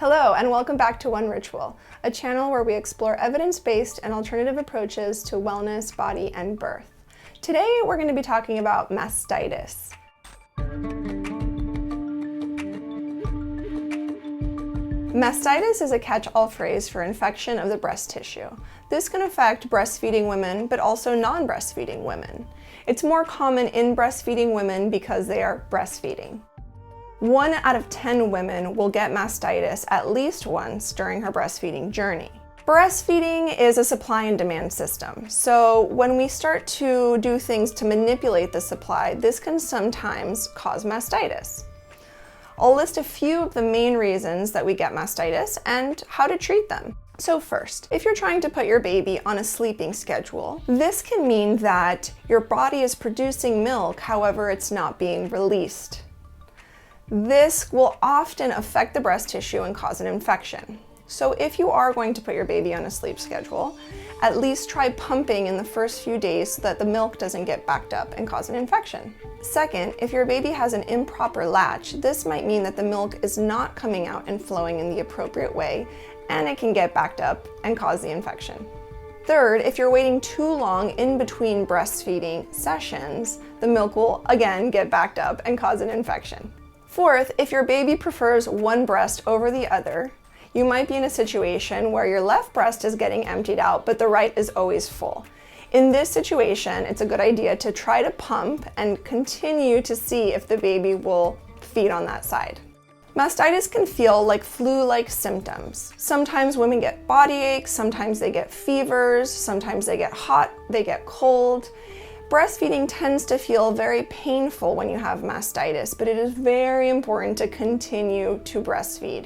Hello, and welcome back to One Ritual, a channel where we explore evidence-based and alternative approaches to wellness, body, and birth. Today, we're going to be talking about mastitis. Mastitis is a catch-all phrase for infection of the breast tissue. This can affect breastfeeding women, but also non-breastfeeding women. It's more common in breastfeeding women because they are breastfeeding. 1 out of 10 women will get mastitis at least once during her breastfeeding journey. Breastfeeding is a supply and demand system, so when we start to do things to manipulate the supply, this can sometimes cause mastitis. I'll list a few of the main reasons that we get mastitis and how to treat them. So first, if you're trying to put your baby on a sleeping schedule, this can mean that your body is producing milk, however it's not being released. This will often affect the breast tissue and cause an infection. So if you are going to put your baby on a sleep schedule, at least try pumping in the first few days so that the milk doesn't get backed up and cause an infection. Second, if your baby has an improper latch, this might mean that the milk is not coming out and flowing in the appropriate way, and it can get backed up and cause the infection. Third, if you're waiting too long in between breastfeeding sessions, the milk will again get backed up and cause an infection. Fourth, if your baby prefers one breast over the other, you might be in a situation where your left breast is getting emptied out, but the right is always full. In this situation, it's a good idea to try to pump and continue to see if the baby will feed on that side. Mastitis can feel like flu-like symptoms. Sometimes women get body aches, sometimes they get fevers, sometimes they get hot, they get cold. Breastfeeding tends to feel very painful when you have mastitis, but it is very important to continue to breastfeed.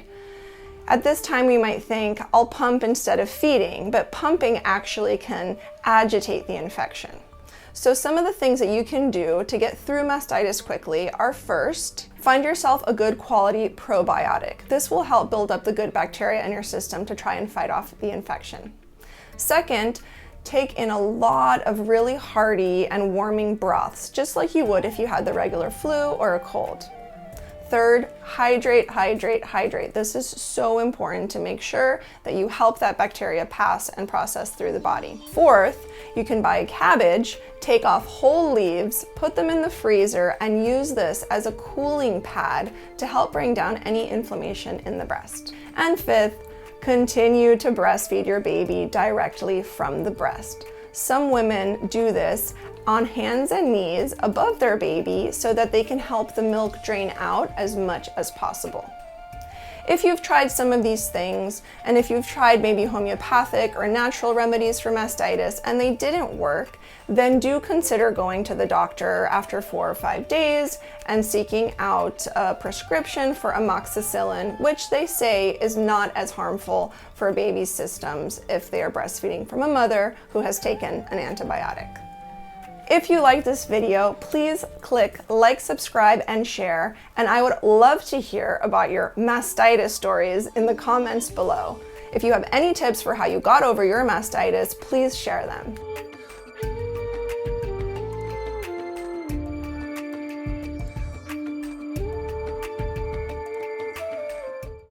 At this time, you might think, I'll pump instead of feeding, but pumping actually can agitate the infection. So some of the things that you can do to get through mastitis quickly are first, find yourself a good quality probiotic. This will help build up the good bacteria in your system to try and fight off the infection. Second, take in a lot of really hearty and warming broths, just like you would if you had the regular flu or a cold. Third, hydrate, hydrate, hydrate. This is so important to make sure that you help that bacteria pass and process through the body. Fourth, you can buy a cabbage, take off whole leaves, put them in the freezer, and use this as a cooling pad to help bring down any inflammation in the breast. And fifth, continue to breastfeed your baby directly from the breast. Some women do this on hands and knees above their baby so that they can help the milk drain out as much as possible. If you've tried some of these things, and if you've tried maybe homeopathic or natural remedies for mastitis and they didn't work, then do consider going to the doctor after 4 or 5 days and seeking out a prescription for amoxicillin, which they say is not as harmful for babies' systems if they are breastfeeding from a mother who has taken an antibiotic. If you like this video, please click like, subscribe, and share, and I would love to hear about your mastitis stories in the comments below. If you have any tips for how you got over your mastitis, please share them.